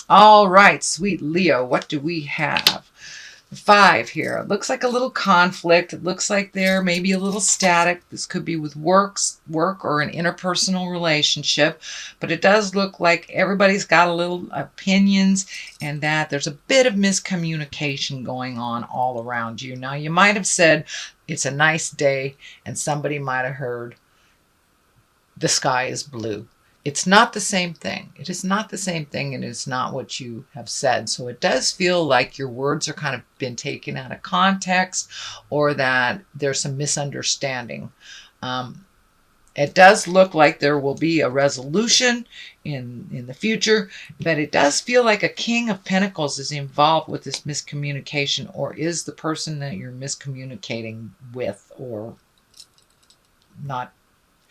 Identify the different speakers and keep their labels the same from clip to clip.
Speaker 1: All right, sweet Leo, what do we have? Five here. It looks like a little conflict. It looks like there may be a little static. This could be with work or an interpersonal relationship, but it does look like everybody's got a little opinions and that there's a bit of miscommunication going on all around you. Now, you might have said it's a nice day and somebody might have heard the sky is blue. It's not the same thing. It is not the same thing, and it's not what you have said. So it does feel like your words are kind of been taken out of context, or that there's some misunderstanding. It does look like there will be a resolution in the future, but it does feel like a King of Pentacles is involved with this miscommunication, or is the person that you're miscommunicating with, or not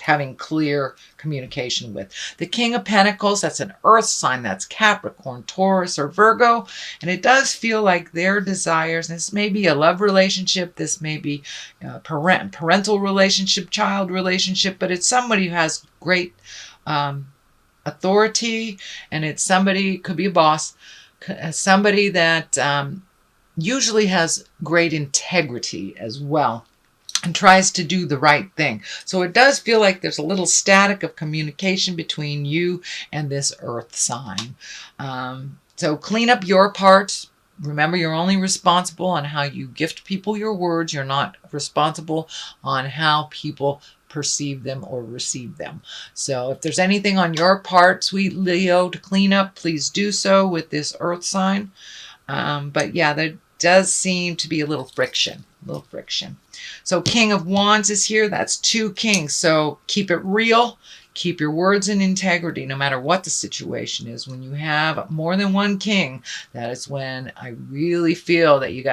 Speaker 1: having clear communication with. The King of Pentacles, that's an earth sign, that's Capricorn, Taurus, or Virgo, and it does feel like their desires, this may be a love relationship, this may be a parental relationship, child relationship, but it's somebody who has great authority, and it's somebody, could be a boss, somebody that usually has great integrity as well, and tries to do the right thing. So it does feel like there's a little static of communication between you and this earth sign. So clean up your part. Remember, you're only responsible on how you gift people your words. You're not responsible on how people perceive them or receive them. So if there's anything on your part, sweet Leo, to clean up, please do so with this earth sign. But yeah, there does seem to be a little friction. So King of Wands is here. That's two kings. So keep it real. Keep your words in integrity no matter what the situation is. When you have more than one king, that is when I really feel that you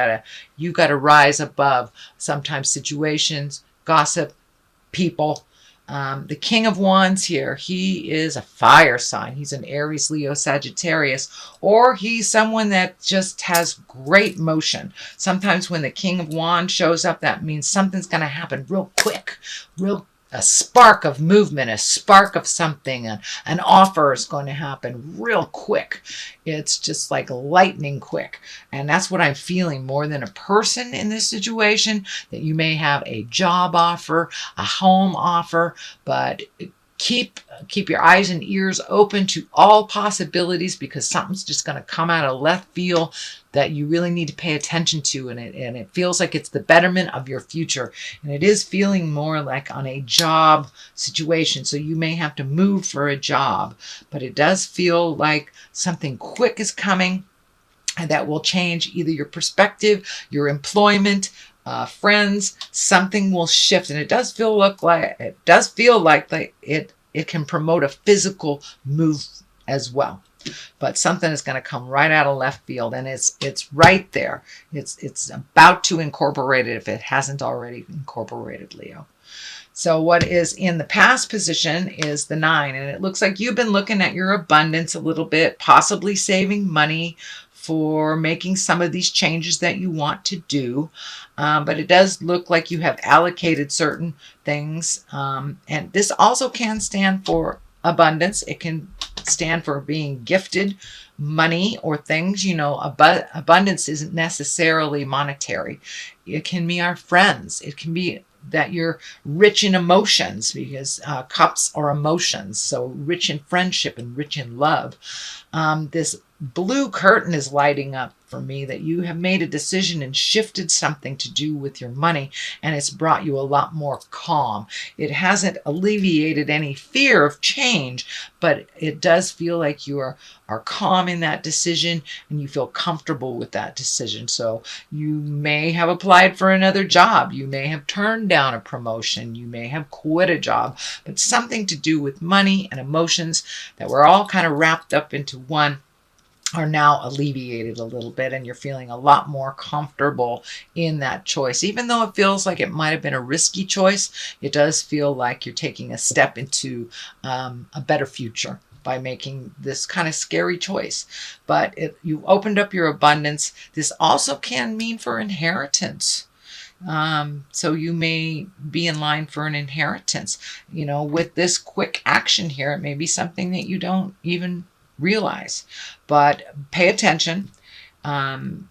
Speaker 1: gotta rise above sometimes situations, gossip, people. The King of Wands here, he is a fire sign. He's an Aries, Leo, Sagittarius, or he's someone that just has great motion. Sometimes when the King of Wands shows up, that means something's going to happen real quick, a spark of movement, a spark of something, an offer is going to happen real quick. It's just like lightning quick. And that's what I'm feeling more than a person in this situation, that you may have a job offer, a home offer, but keep your eyes and ears open to all possibilities, because something's just going to come out of left field that you really need to pay attention to, and it feels like it's the betterment of your future, and it is feeling more like on a job situation. So you may have to move for a job, but it does feel like something quick is coming, and that will change either your perspective, your employment, friends. Something will shift, and it does feel like it can promote a physical move as well. But something is going to come right out of left field, and it's right there. It's about to incorporate it if it hasn't already incorporated, Leo. So what is in the past position is the 9, and it looks like you've been looking at your abundance a little bit, possibly saving money for making some of these changes that you want to do. But it does look like you have allocated certain things. And this also can stand for abundance. It can stand for being gifted money or things. Abundance isn't necessarily monetary. It can be our friends. It can be that you're rich in emotions, because cups are emotions. So rich in friendship and rich in love. This blue curtain is lighting up for me, that you have made a decision and shifted something to do with your money, and it's brought you a lot more calm. It hasn't alleviated any fear of change, but it does feel like you are calm in that decision, and you feel comfortable with that decision. So you may have applied for another job. You may have turned down a promotion. You may have quit a job, but something to do with money and emotions that were all kind of wrapped up into one are now alleviated a little bit, and you're feeling a lot more comfortable in that choice. Even though it feels like it might have been a risky choice, it does feel like you're taking a step into a better future by making this kind of scary choice. But you opened up your abundance. This also can mean for inheritance. So you may be in line for an inheritance. With this quick action here, it may be something that you don't even realize. But pay attention. And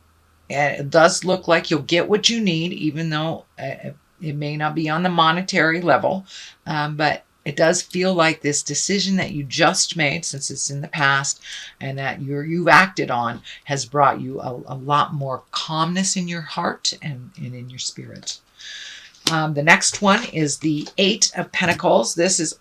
Speaker 1: it does look like you'll get what you need, even though it may not be on the monetary level. But it does feel like this decision that you just made, since it's in the past and that you've acted on, has brought you a lot more calmness in your heart and in your spirit. The next one is the Eight of Pentacles. This is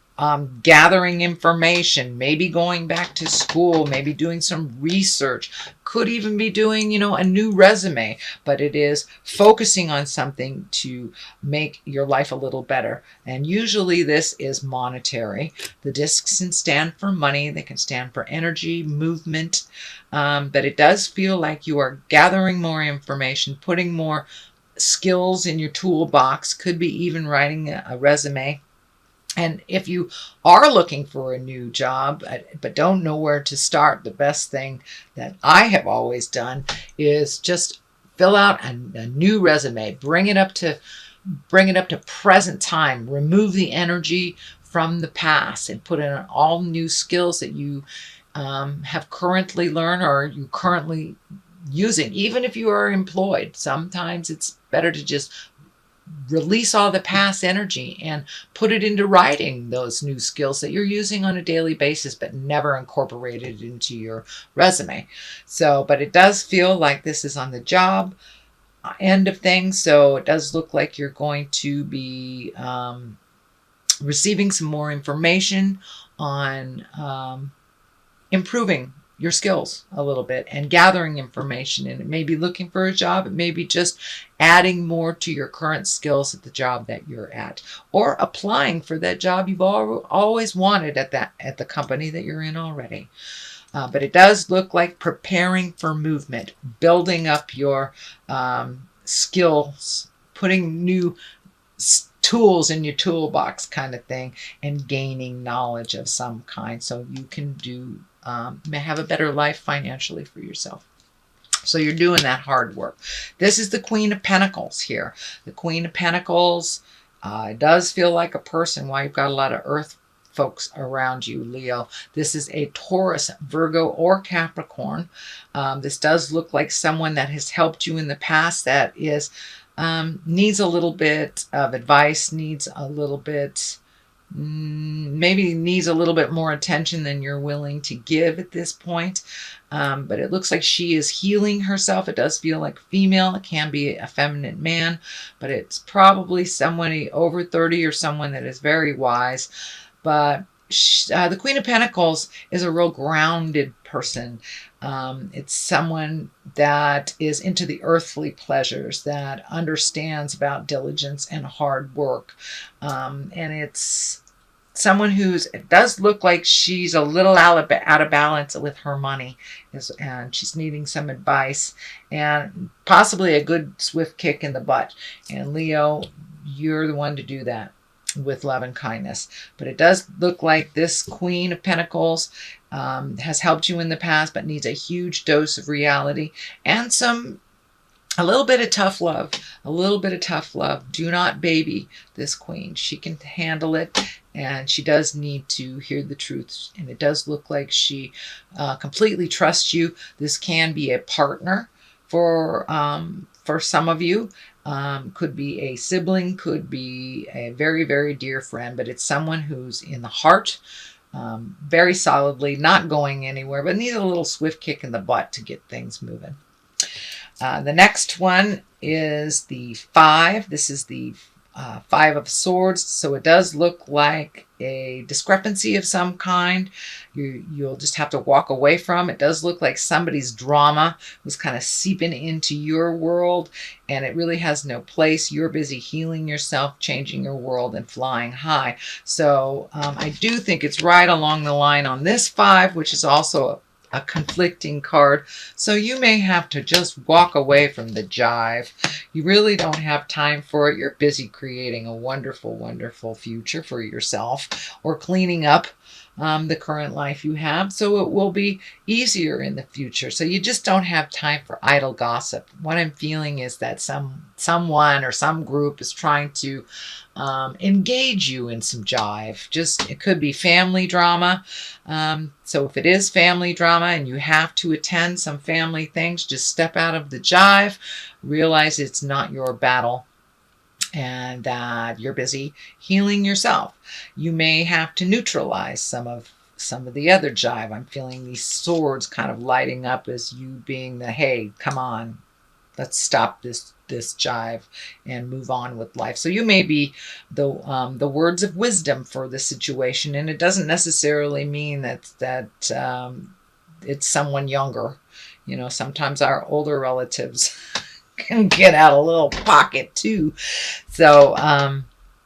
Speaker 1: gathering information, maybe going back to school, maybe doing some research, could even be doing, a new resume, but it is focusing on something to make your life a little better. And usually this is monetary. The discs can stand for money, they can stand for energy, movement, but it does feel like you are gathering more information, putting more skills in your toolbox, could be even writing a resume. And if you are looking for a new job, but don't know where to start, the best thing that I have always done is just fill out a new resume, bring it up to present time, remove the energy from the past, and put in all new skills that you have currently learned or you currently using. Even if you are employed, sometimes it's better to just release all the past energy and put it into writing those new skills that you're using on a daily basis, but never incorporated into your resume. So, but it does feel like this is on the job end of things. So it does look like you're going to be receiving some more information on improving your skills a little bit and gathering information. And it may be looking for a job. It may be just adding more to your current skills at the job that you're at, or applying for that job you've always wanted at the company that you're in already. But it does look like preparing for movement, building up your skills, putting new tools in your toolbox kind of thing, and gaining knowledge of some kind so you can may have a better life financially for yourself. So you're doing that hard work. This is the Queen of Pentacles here. The Queen of Pentacles does feel like a person. Why you've got a lot of earth folks around you, Leo. This is a Taurus, Virgo, or Capricorn. This does look like someone that has helped you in the past that is needs a little bit of advice, needs a little bit maybe needs a little bit more attention than you're willing to give at this point. But it looks like she is healing herself. It does feel like female. It can be a feminine man, but it's probably somebody over 30 or someone that is very wise. But the Queen of Pentacles is a real grounded person. It's someone that is into the earthly pleasures, that understands about diligence and hard work. And it's someone it does look like she's a little out of balance with her money, and she's needing some advice and possibly a good swift kick in the butt. And Leo, you're the one to do that with love and kindness. But it does look like this Queen of Pentacles has helped you in the past, but needs a huge dose of reality and a little bit of tough love. A little bit of tough love. Do not baby this queen. She can handle it, and she does need to hear the truth. And it does look like she completely trusts you. This can be a partner for some of you. Could be a sibling, could be a very, very dear friend, but it's someone who's in the heart, very solidly, not going anywhere, but needs a little swift kick in the butt to get things moving. The next one is the 5. This is the 5 of Swords. So it does look like a discrepancy of some kind. You'll just have to walk away from. It does look like somebody's drama was kind of seeping into your world, and it really has no place. You're busy healing yourself, changing your world, and flying high. So I do think it's right along the line on this 5, which is also a conflicting card. So you may have to just walk away from the jive. You really don't have time for it. You're busy creating a wonderful, wonderful future for yourself, or cleaning up the current life you have. So it will be easier in the future. So you just don't have time for idle gossip. What I'm feeling is that someone or some group is trying to engage you in some jive. Just, it could be family drama. So if it is family drama and you have to attend some family things, just step out of the jive, realize it's not your battle, and that you're busy healing yourself. You may have to neutralize some of the other jive. I'm feeling these swords kind of lighting up as you being the, hey, come on, let's stop this jive and move on with life. So you may be the words of wisdom for the situation, and it doesn't necessarily mean that it's someone younger. You know, sometimes our older relatives can get out a little pocket too. So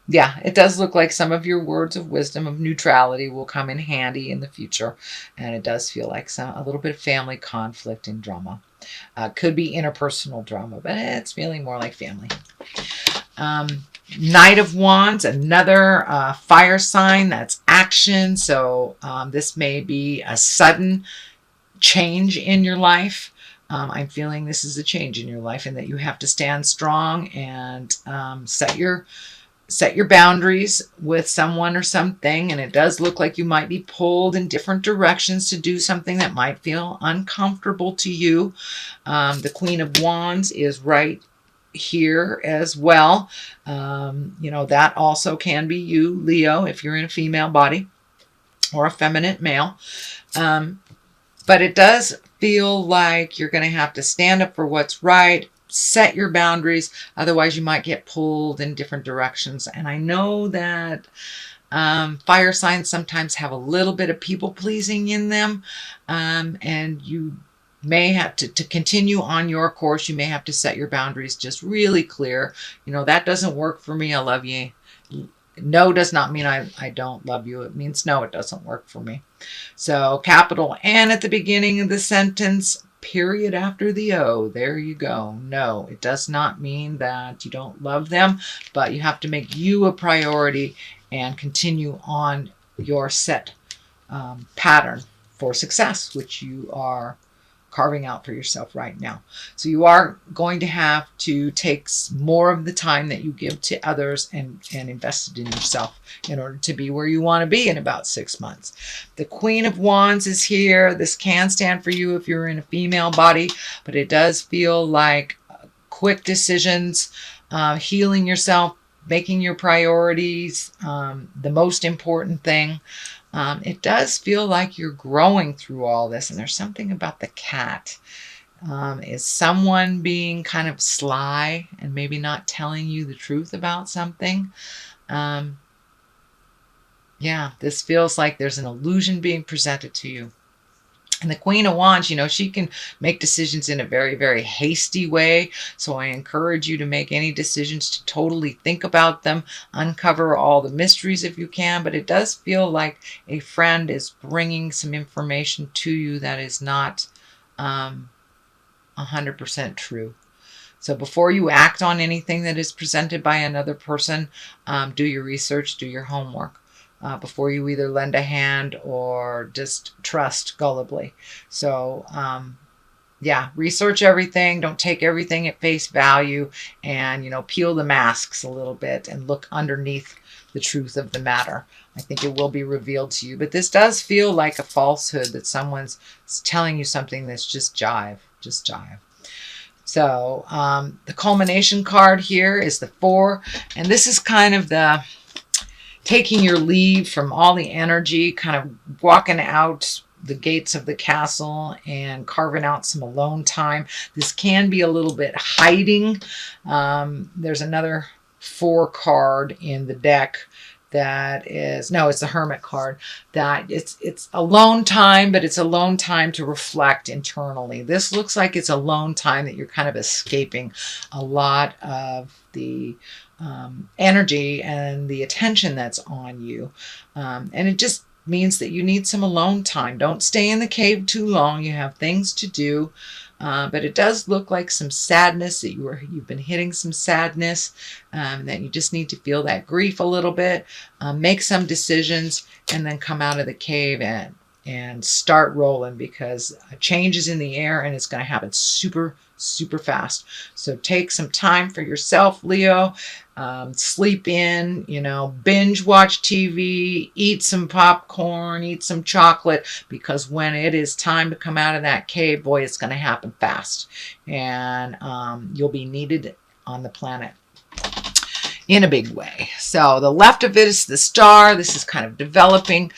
Speaker 1: yeah, it does look like some of your words of wisdom, of neutrality, will come in handy in the future, and it does feel like a little bit of family conflict and drama. Could be interpersonal drama, but it's feeling more like family. Knight of Wands, another fire sign. That's action. So this may be a sudden change in your life. I'm feeling this is a change in your life, and that you have to stand strong and set your boundaries with someone or something. And it does look like you might be pulled in different directions to do something that might feel uncomfortable to you. The Queen of Wands is right here as well. You know, that also can be you, Leo, if you're in a female body or a feminine male. But it does feel like you're going to have to stand up for what's right, set your boundaries. Otherwise, you might get pulled in different directions. And I know that fire signs sometimes have a little bit of people pleasing in them. And you may have to continue on your course. You may have to set your boundaries just really clear. You know, that doesn't work for me. I love you. No does not mean I don't love you. It means no, it doesn't work for me. So capital N at the beginning of the sentence, period after the O. There you go. No, it does not mean that you don't love them, but you have to make you a priority and continue on your set pattern for success, which you are carving out for yourself right now. So you are going to have to take more of the time that you give to others and invest it in yourself in order to be where you want to be in about 6 months. The Queen of Wands is here. This can stand for you if you're in a female body, but it does feel like quick decisions, healing yourself, making your priorities the most important thing. It does feel like you're growing through all this, and there's something about the cat. Is someone being kind of sly and maybe not telling you the truth about something? Yeah, this feels like there's an illusion being presented to you. And the Queen of Wands, you know, she can make decisions in a very, very hasty way. So I encourage you to make any decisions to totally think about them, uncover all the mysteries if you can. But it does feel like a friend is bringing some information to you that is not 100% true. So before you act on anything that is presented by another person, do your research, do your homework. Before you either lend a hand or just trust gullibly. So, yeah, research everything. Don't take everything at face value, and, you know, peel the masks a little bit and look underneath the truth of the matter. I think it will be revealed to you. But this does feel like a falsehood, that someone's telling you something that's just jive. So the culmination card here is the 4. And this is kind of the taking your leave from all the energy, kind of walking out the gates of the castle and carving out some alone time. This can be a little bit hiding. There's another 4 card in the deck that is, no, it's the Hermit card, that it's alone time, but it's alone time to reflect internally. This looks like it's alone time that you're kind of escaping a lot of the energy and the attention that's on you. And it just means that you need some alone time. Don't stay in the cave too long. You have things to do. But it does look like some sadness, that you've been hitting some sadness, that you just need to feel that grief a little bit, make some decisions, and then come out of the cave and start rolling, because a change is in the air and it's going to happen super, super fast. So take some time for yourself, Leo. Sleep in, binge watch TV, eat some popcorn, eat some chocolate, because when it is time to come out of that cave, boy, it's going to happen fast. And you'll be needed on the planet in a big way. So the left of it is the star. This is kind of developing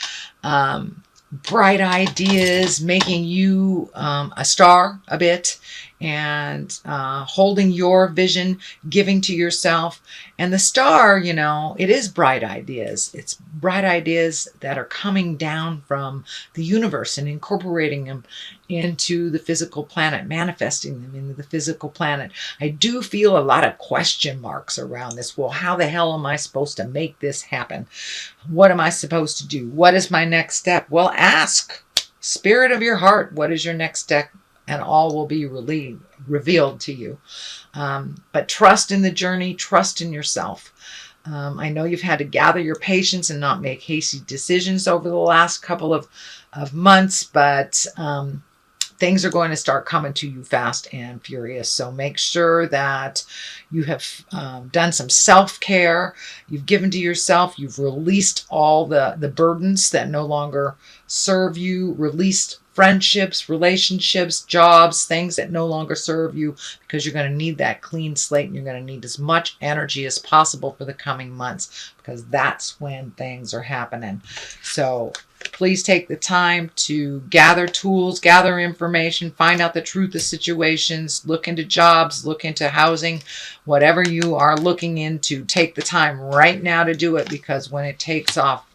Speaker 1: bright ideas, making you a star a bit, and holding your vision, giving to yourself. And the star, it is bright ideas. It's bright ideas that are coming down from the universe and incorporating them into the physical planet, manifesting them into the physical planet. I do feel a lot of question marks around this. Well, how the hell am I supposed to make this happen? What am I supposed to do? What is my next step? Well, ask. Spirit of your heart, what is your next step? And all will be revealed to you. But trust in the journey, trust in yourself. I know you've had to gather your patience and not make hasty decisions over the last couple of months, but things are going to start coming to you fast and furious. So make sure that you have done some self-care. You've given to yourself. You've released all the burdens that no longer serve you, released friendships, relationships, jobs, things that no longer serve you, because you're going to need that clean slate, and you're going to need as much energy as possible for the coming months, because that's when things are happening. So please take the time to gather tools, gather information, find out the truth of situations, look into jobs, look into housing, whatever you are looking into. Take the time right now to do it, because when it takes off,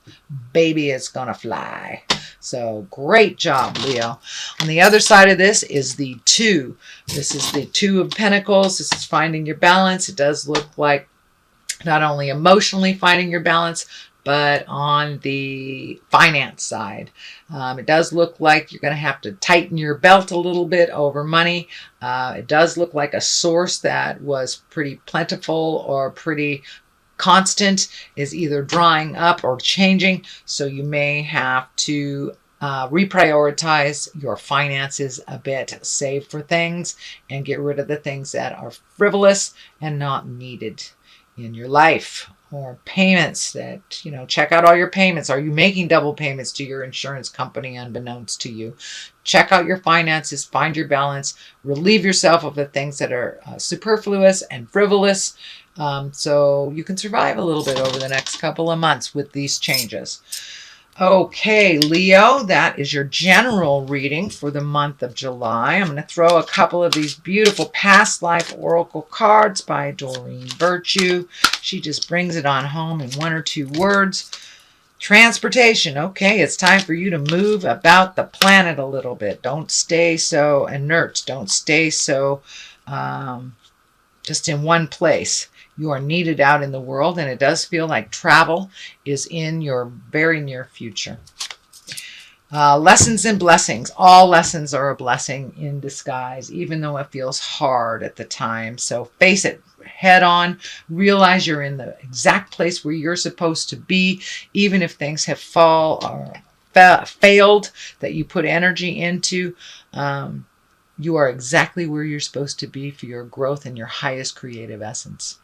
Speaker 1: baby, it's going to fly. So great job, Leo. On the other side of this is the 2. This is the 2 of Pentacles. This is finding your balance. It does look like not only emotionally finding your balance, but on the finance side. It does look like you're going to have to tighten your belt a little bit over money. It does look like a source that was pretty plentiful or pretty constant is either drying up or changing. So you may have to reprioritize your finances a bit, save for things, and get rid of the things that are frivolous and not needed in your life. Or payments that, check out all your payments. Are you making double payments to your insurance company unbeknownst to you? Check out your finances, find your balance, relieve yourself of the things that are superfluous and frivolous, so you can survive a little bit over the next couple of months with these changes. Okay, Leo, that is your general reading for the month of July. I'm going to throw a couple of these beautiful past life oracle cards by Doreen Virtue. She just brings it on home in 1 or 2 words. Transportation. Okay, it's time for you to move about the planet a little bit. Don't stay so inert. Don't stay so just in one place. You are needed out in the world, and it does feel like travel is in your very near future. Lessons and blessings. All lessons are a blessing in disguise, even though it feels hard at the time. So face it head on. Realize you're in the exact place where you're supposed to be, even if things have failed that you put energy into. You are exactly where you're supposed to be for your growth and your highest creative essence.